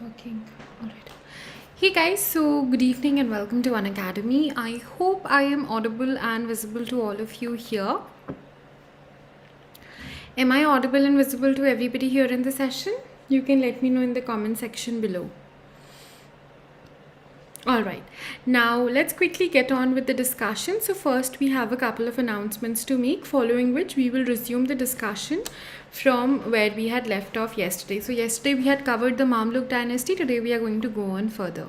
Talking. All right. Hey guys, so good evening and welcome to Unacademy. I hope I am audible and visible to all of you here. Am I audible and visible to everybody here in the session? You can let me know in the comment section below. All right, now let's quickly get on with the discussion. So first we have a couple of announcements to make, following which we will resume the discussion from where we had left off yesterday. So yesterday we had covered the Mamluk dynasty. Today we are going to go on further.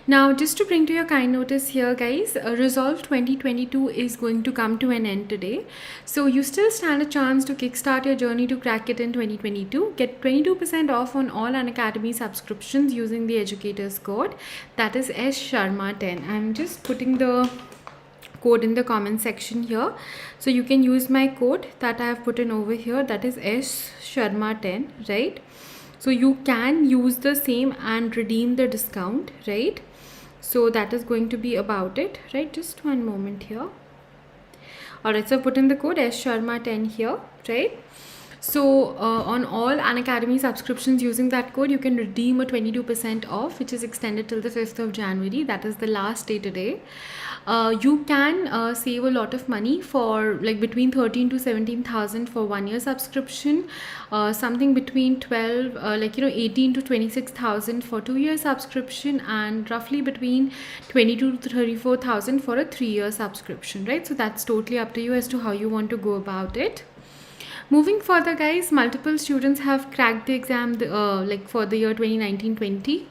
Now, just to bring to your kind notice here, guys, Resolve 2022 is going to come to an end today. So you still stand a chance to kickstart your journey to crack it in 2022. Get 22% off on all Unacademy subscriptions using the educator's code. That is S Sharma 10. I'm just putting the code in the comment section here. So you can use my code that I have put in over here. That is S Sharma 10, right? So you can use the same and redeem the discount, right? So that is going to be about it, right? Just one moment here. All right, so put in the code S Sharma 10 here, right? So on all Unacademy subscriptions using that code, you can redeem a 22% off, which is extended till the 5th of January. That is the last day today. You can save a lot of money for like between 13 to 17,000 for 1 year subscription, something between 18 to 26,000 for 2 year subscription, and roughly between 22 to 34,000 for a 3 year subscription, right? So that's totally up to you as to how you want to go about it. Moving further, guys, multiple students have cracked the exam for the year 2019-20.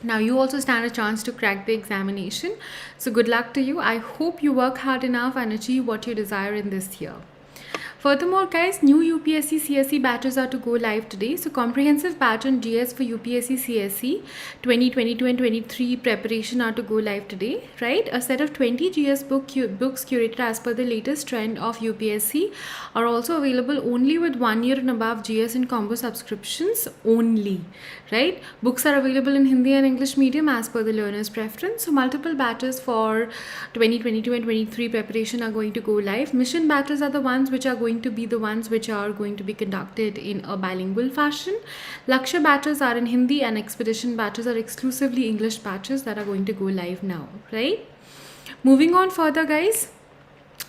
Now you also stand a chance to crack the examination. So good luck to you. I hope you work hard enough and achieve what you desire in this year. Furthermore, guys, new UPSC CSE batches are to go live today. So comprehensive batch on GS for UPSC CSE 2022 and 23 preparation are to go live today, right? A set of 20 GS books curated as per the latest trend of UPSC are also available only with 1 year and above GS and combo subscriptions only, right? Books are available in Hindi and English medium as per the learner's preference. So multiple batches for 2022 and 23 preparation are going to go live. Mission batches are the ones which are going to be the ones which are going to be conducted in a bilingual fashion. Lakshya batches are in Hindi and expedition batches are exclusively English batches that are going to go live now, right? Moving on further, guys,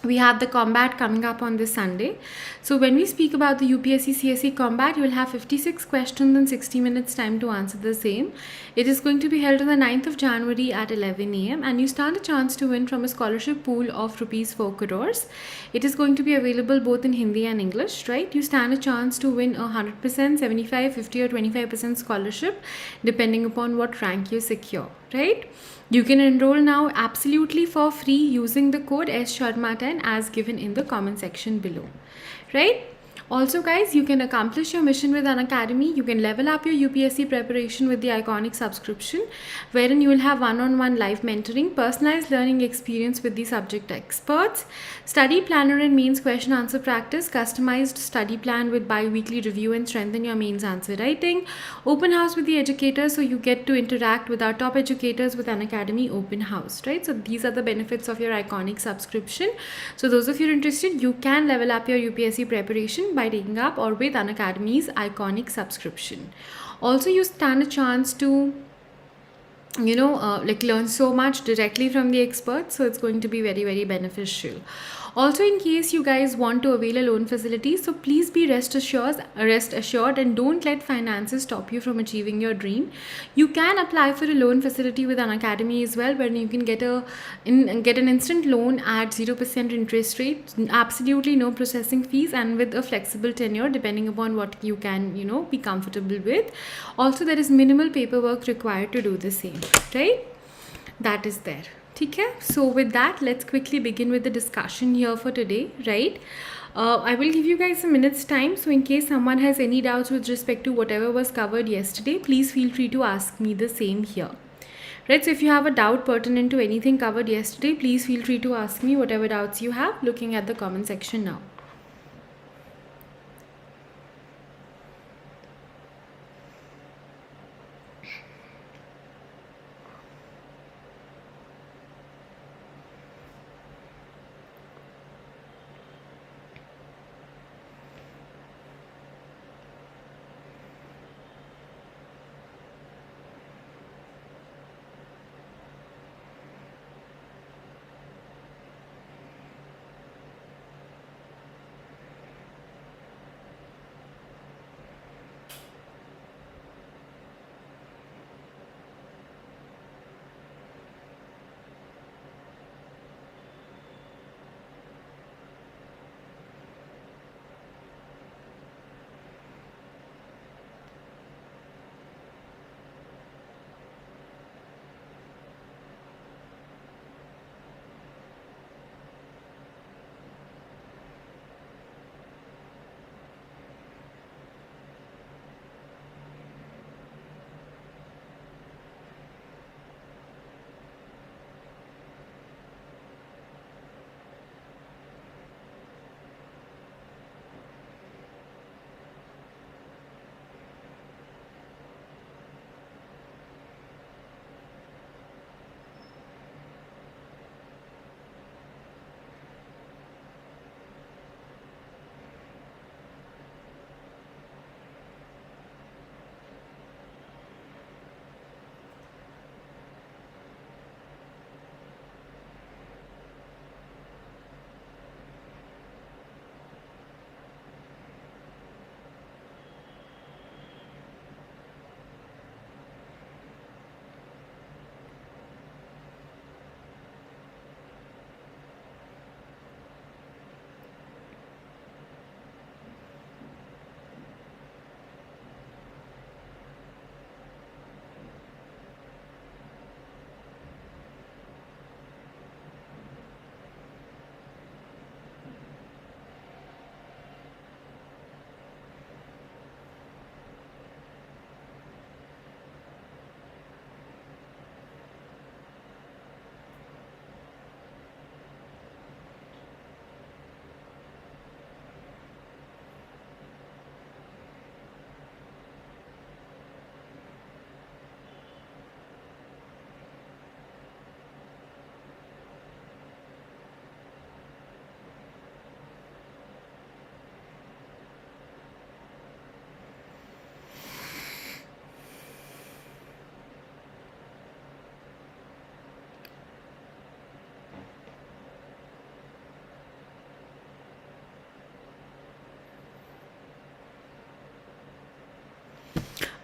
we have the combat coming up on this Sunday. So when we speak about the UPSC CSE combat, you will have 56 questions and 60 minutes time to answer the same. It is going to be held on the 9th of January at 11 a.m. and you stand a chance to win from a scholarship pool of rupees 4 crores. It is going to be available both in Hindi and English, right? You stand a chance to win a 100%, 75, 50 or 25% scholarship depending upon what rank you secure, right? You can enroll now absolutely for free using the code SSharma10 as given in the comment section below, right? Also, guys, you can accomplish your mission with Unacademy. You can level up your UPSC preparation with the iconic subscription, wherein you will have one-on-one live mentoring, personalized learning experience with the subject experts, study planner and mains question answer practice, customized study plan with bi-weekly review and strengthen your mains answer writing, open house with the educators, so you get to interact with our top educators with Unacademy open house, right? So these are the benefits of your iconic subscription. So those of you interested, you can level up your UPSC preparation by taking up or with Unacademy's iconic subscription. Also, you stand a chance to learn so much directly from the experts, so it's going to be very, very beneficial. Also, in case you guys want to avail a loan facility, so please be rest assured and don't let finances stop you from achieving your dream. You can apply for a loan facility with Unacademy as well, where you can get an instant loan at 0% interest rate, absolutely no processing fees, and with a flexible tenure depending upon what you can be comfortable with. Also, there is minimal paperwork required to do the same, right? That is there. Okay, so with that, let's quickly begin with the discussion here for today, right? I will give you guys a minute's time, so in case someone has any doubts with respect to whatever was covered yesterday, please feel free to ask me the same here, right? So if you have a doubt pertinent to anything covered yesterday, please feel free to ask me whatever doubts you have looking at the comment section now.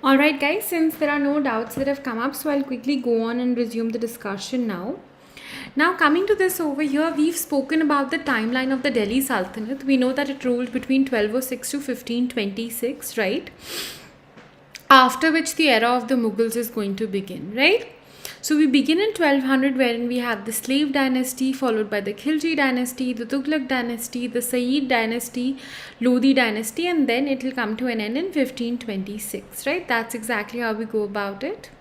Alright guys, since there are no doubts that have come up, so I'll quickly go on and resume the discussion now. Now coming to this over here, we've spoken about the timeline of the Delhi Sultanate. We know that it ruled between 1206 to 1526, right? After which the era of the Mughals is going to begin, right? So we begin in 1200, wherein we have the Slave dynasty, followed by the Khilji dynasty, the Tughlaq dynasty, the Sayyid dynasty, Lodi dynasty, and then it will come to an end in 1526, right? That's exactly how we go about it.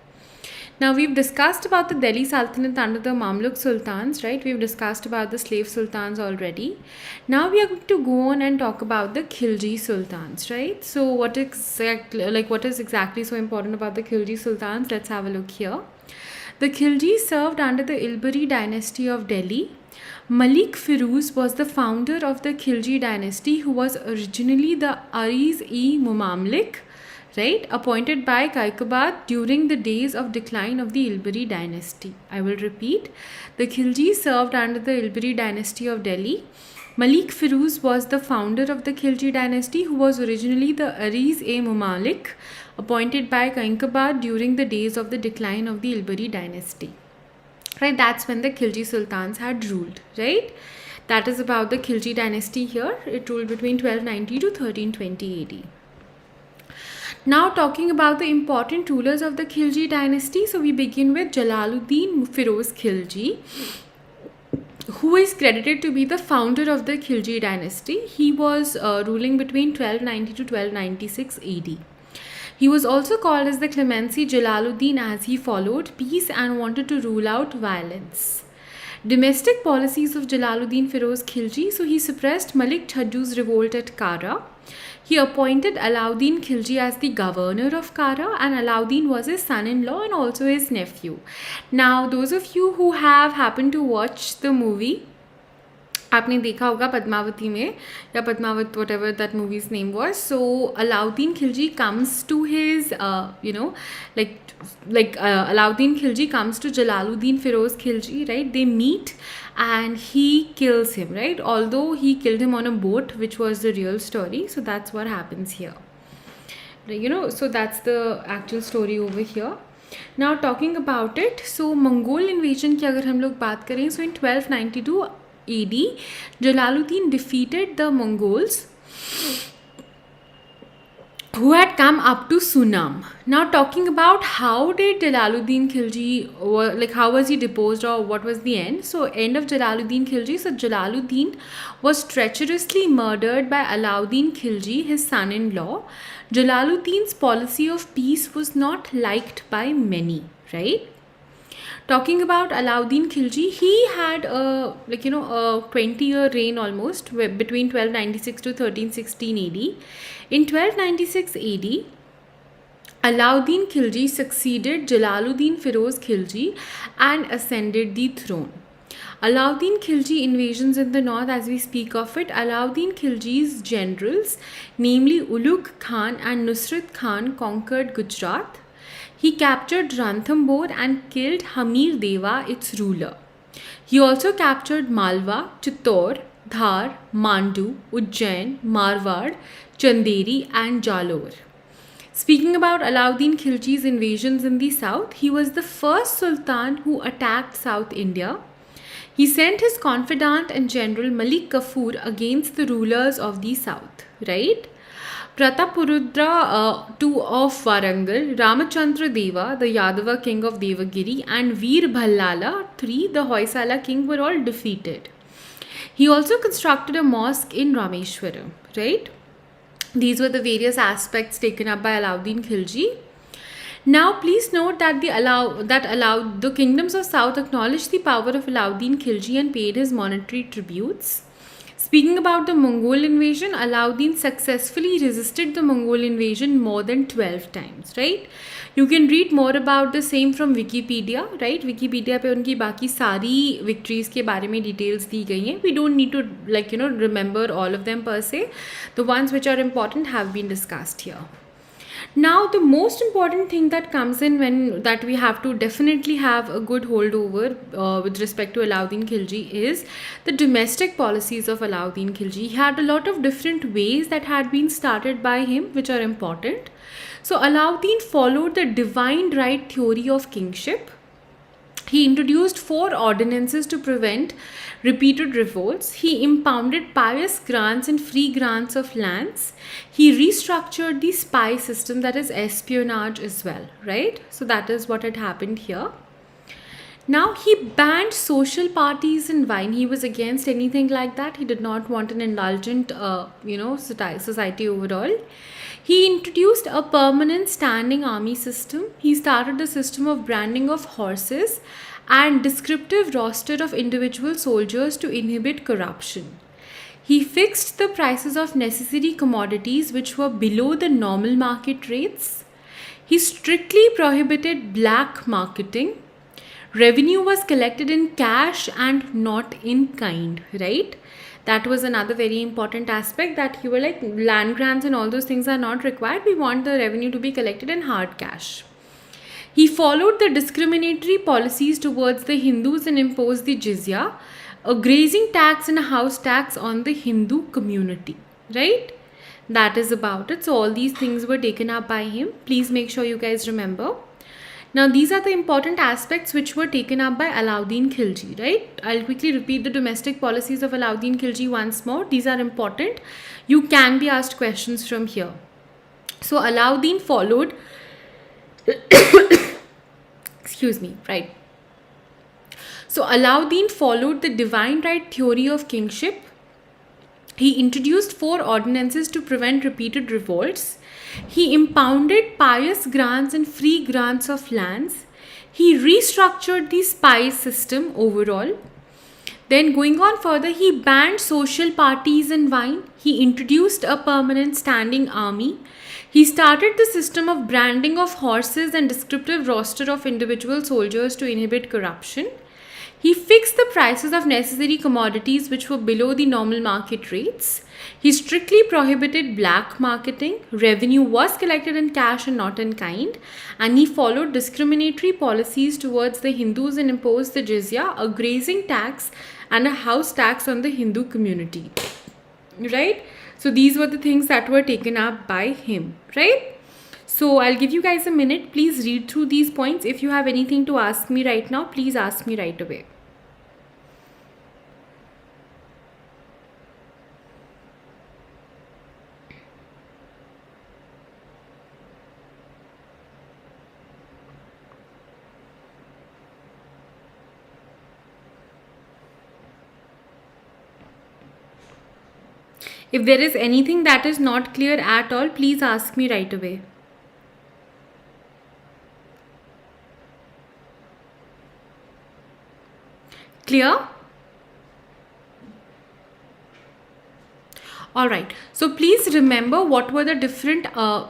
Now we've discussed about the Delhi Sultanate under the Mamluk Sultans, right? We've discussed about the slave sultans already. Now we are going to go on and talk about the Khilji Sultans, right? So what is exactly so important about the Khilji Sultans? Let's have a look here. The Khilji served under the Ilbari dynasty of Delhi. Malik Firuz was the founder of the Khilji dynasty, who was originally the Ariz-e-Mumamlik, right, appointed by Kaikabad during the days of decline of the Ilbari dynasty. I will repeat. The Khilji served under the Ilbari dynasty of Delhi. Malik Firuz was the founder of the Khilji dynasty, who was originally the Ariz-e-Mumamlik, appointed by Kaikabad during the days of the decline of the Ilbari dynasty. Right, that's when the Khilji Sultans had ruled, right? That is about the Khilji dynasty here. It ruled between 1290 to 1320 AD. Now talking about the important rulers of the Khilji dynasty, so we begin with Jalaluddin Firoz Khilji, who is credited to be the founder of the Khilji dynasty. He was ruling between 1290 to 1296 AD. He was also called as the Clemency Jalaluddin, as he followed peace and wanted to rule out violence. Domestic policies of Jalaluddin Firoz Khilji, so he suppressed Malik Chhajju's revolt at Kara. He appointed Alauddin Khilji as the governor of Kara, and Alauddin was his son-in-law and also his nephew. Now, those of you who have happened to watch the movie, आपने देखा होगा पद्मावती में या Padmaavat whatever that movie's name was. So Alauddin Khilji comes to his Alauddin Khilji comes to Jalaluddin Firoz Khilji, right? They meet and he kills him, right? Although he killed him on a boat, which was the real story. So that's what happens here, so that's the actual story over here. Now talking about it, so Mongol invasion की अगर हम लोग बात करें, so in 1292 AD, Jalaluddin defeated the Mongols who had come up to Sunam. Now talking about how did Jalaluddin Khilji, how was he deposed or what was the end? So end of Jalaluddin Khilji, so Jalaluddin was treacherously murdered by Alauddin Khilji, his son-in-law. Jalaluddin's policy of peace was not liked by many, right? Talking about Alauddin Khilji, he had a 20-year reign almost between 1296 to 1316 AD. In 1296 AD, Alauddin Khilji succeeded Jalaluddin Firoz Khilji and ascended the throne. Alauddin Khilji invasions in the north, as we speak of it, Alauddin Khilji's generals, namely Ulugh Khan and Nusrat Khan, conquered Gujarat. He captured Ranthambore and killed Hamir Deva, its ruler. He also captured Malwa, Chittor, Dhar, Mandu, Ujjain, Marwar, Chanderi and Jalore. Speaking about Alauddin Khilji's invasions in the south, he was the first sultan who attacked South India. He sent his confidant and general Malik Kafur against the rulers of the south, right? Pratapurudra II of Warangal, Ramachandra Deva, the Yadava king of Devagiri, and Veer Bhallala III, the Hoysala king, were all defeated. He also constructed a mosque in Rameshwaram, right? These were the various aspects taken up by Alauddin Khilji. Now, please note that the kingdoms of south acknowledged the power of Alauddin Khilji and paid his monetary tributes. Speaking about the Mongol invasion, Alauddin successfully resisted the Mongol invasion more than 12 times, right? You can read more about the same from Wikipedia, right? Wikipedia पे उनकी बाकी सारी victories के बारे में details दी गई हैं. We don't need to remember all of them per se. The ones which are important have been discussed here. Now, the most important thing that comes in when that we have to definitely have a good holdover with respect to Alauddin Khilji is the domestic policies of Alauddin Khilji. He had a lot of different ways that had been started by him, which are important. So, Alauddin followed the divine right theory of kingship. He introduced 4 ordinances to prevent repeated revolts. He impounded pious grants and free grants of lands. He restructured the spy system, that is espionage as well, right? So that is what had happened here. Now, he banned social parties and wine. He was against anything like that. He did not want an indulgent, society overall. He introduced a permanent standing army system. He started a system of branding of horses and descriptive roster of individual soldiers to inhibit corruption. He fixed the prices of necessary commodities which were below the normal market rates. He strictly prohibited black marketing. Revenue was collected in cash and not in kind, right? That was another very important aspect, that you were like, land grants and all those things are not required. We want the revenue to be collected in hard cash. He followed the discriminatory policies towards the Hindus and imposed the jizya, a grazing tax and a house tax on the Hindu community, right? That is about it. So all these things were taken up by him. Please make sure you guys remember. Now, these are the important aspects which were taken up by Alauddin Khilji, right? I'll quickly repeat the domestic policies of Alauddin Khilji once more. These are important. You can be asked questions from here. So, Alauddin followed, excuse me, right. So, Alauddin followed the divine right theory of kingship. He introduced 4 ordinances to prevent repeated revolts. He impounded pious grants and free grants of lands. He restructured the spy system overall. Then going on further, he banned social parties and wine. He introduced a permanent standing army. He started the system of branding of horses and descriptive roster of individual soldiers to inhibit corruption. He fixed the prices of necessary commodities which were below the normal market rates. He strictly prohibited black marketing. Revenue was collected in cash and not in kind. And he followed discriminatory policies towards the Hindus and imposed the jizya, a grazing tax and a house tax on the Hindu community. Right? So these were the things that were taken up by him. Right? So I'll give you guys a minute. Please read through these points. If you have anything to ask me right now, please ask me right away. If there is anything that is not clear at all, please ask me right away. Clear? All right. So please remember what were the different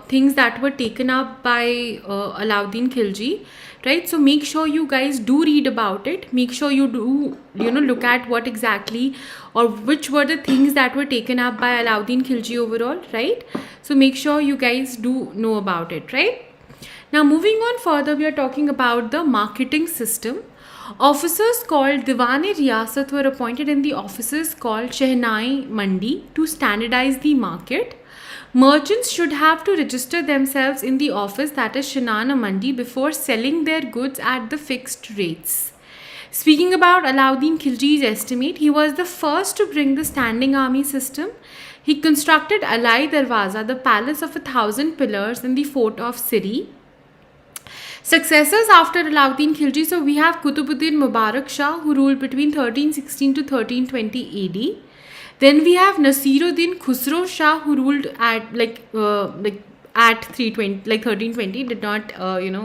things that were taken up by Alauddin Khilji, right? So make sure you guys do read about it. Make sure you do, look at what exactly or which were the things that were taken up by Alauddin Khilji overall, right? So make sure you guys do know about it, right? Now moving on further, we are talking about the marketing system. Officers called Diwan-e-Riyasat were appointed in the offices called Shehnai Mandi to standardize the market. Merchants should have to register themselves in the office, that is Shehnai Mandi, before selling their goods at the fixed rates. Speaking about Alauddin Khilji's estimate, he was the first to bring the standing army system. He constructed Alai Darwaza, the palace of 1,000 pillars in the fort of Siri. Successors after Alauddin Khilji, so we have Qutbuddin Mubarak Shah, who ruled between 1316 to 1320 AD. Then we have Nasiruddin Khusro Shah, who ruled at at 1320, did not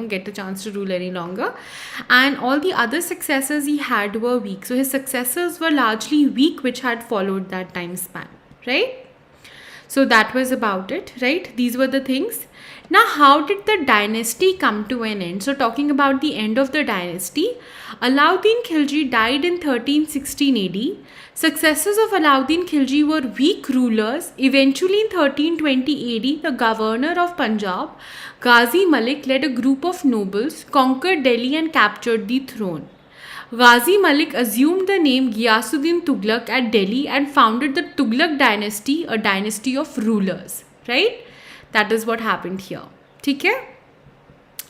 get a chance to rule any longer. And all the other successors he had were weak. So his successors were largely weak, which had followed that time span, right? So that was about it, right? These were the things. Now, how did the dynasty come to an end? So, talking about the end of the dynasty, Alauddin Khilji died in 1316 AD. Successors of Alauddin Khilji were weak rulers. Eventually, in 1320 AD, the governor of Punjab, Ghazi Malik, led a group of nobles, conquered Delhi, and captured the throne. Ghazi Malik assumed the name Ghiyasuddin Tughlaq at Delhi and founded the Tughlaq dynasty, a dynasty of rulers. Right? That is what happened here. Okay?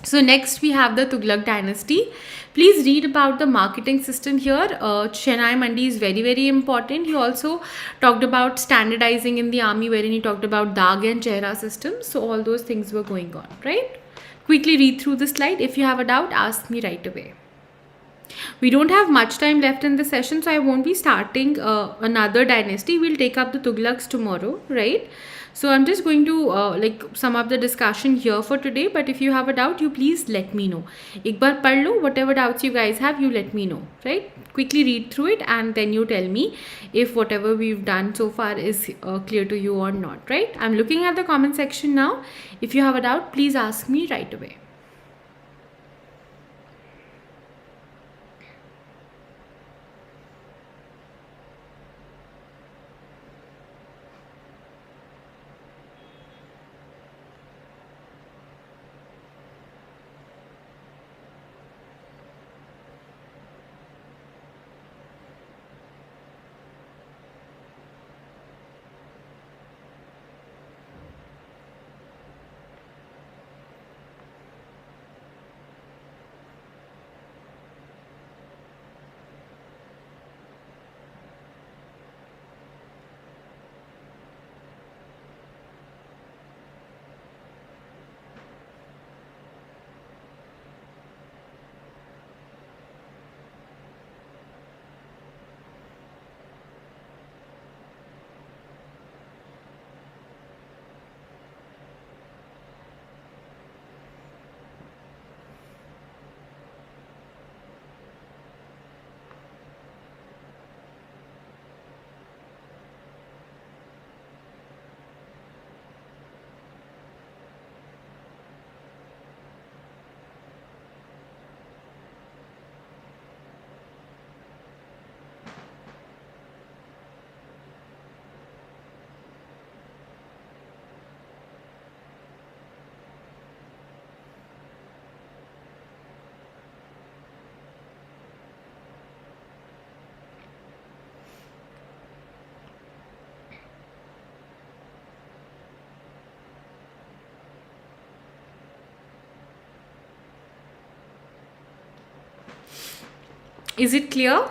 So next we have the Tughlaq dynasty. Please read about the marketing system here. Chennai Mandi is very, very important. He also talked about standardizing in the army, wherein he talked about Dag and Chehra systems. So all those things were going on, right? Quickly read through the slide. If you have a doubt, ask me right away. We don't have much time left in the session, so I won't be starting another dynasty. We'll take up the Tughlaqs tomorrow, right? So I'm just going to sum up the discussion here for today. But if you have a doubt, you please let me know. Ek baar pad lo, whatever doubts you guys have, you let me know, right? Quickly read through it and then you tell me if whatever we've done so far is clear to you or not, right? I'm looking at the comment section now. If you have a doubt, please ask me right away. Is it clear?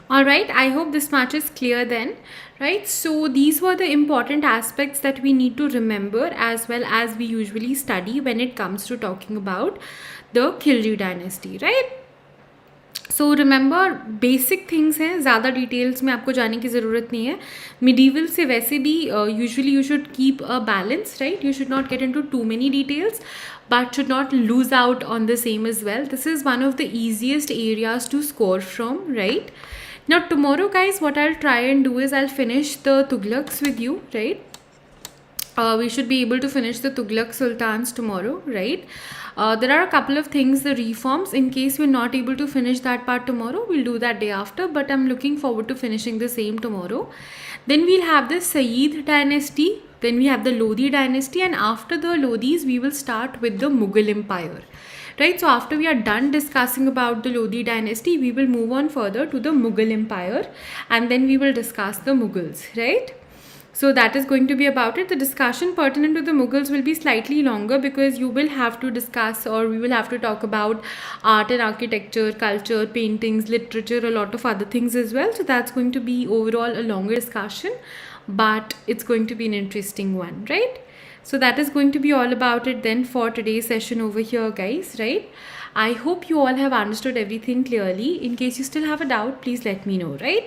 All right, I hope this much is clear then, right? So these were the important aspects that we need to remember, as well as we usually study when it comes to talking about the Khilji dynasty, right? So remember basic things हैं, ज़्यादा details में आपको जाने की ज़रूरत नहीं है. Medieval से वैसे भी usually you should keep a balance, right. You should not get into two many details but should not lose out on the same as well. This is one of the easiest areas to score from, right? Now tomorrow guys, what I'll try and do is I'll finish the Tughlaqs with you, right? We should be able to finish the Tughlaq Sultans tomorrow, right? There are a couple of things, the reforms. In case we're not able to finish that part tomorrow, we'll do that day after, but I'm looking forward to finishing the same tomorrow. Then we'll have the Sayyid dynasty, then we have the Lodi dynasty, and after the Lodis, we will start with the Mughal Empire. Right, so after we are done discussing about the Lodi dynasty, we will move on further to the Mughal Empire, and then we will discuss the Mughals, right? So that is going to be about it. The discussion pertinent to the Mughals will be slightly longer because you will have to discuss, or we will have to talk about art and architecture, culture, paintings, literature, a lot of other things as well. So that's going to be overall a longer discussion, but it's going to be an interesting one, right? So that is going to be all about it then for today's session over here, guys, right? I hope you all have understood everything clearly. In case you still have a doubt, please let me know, right?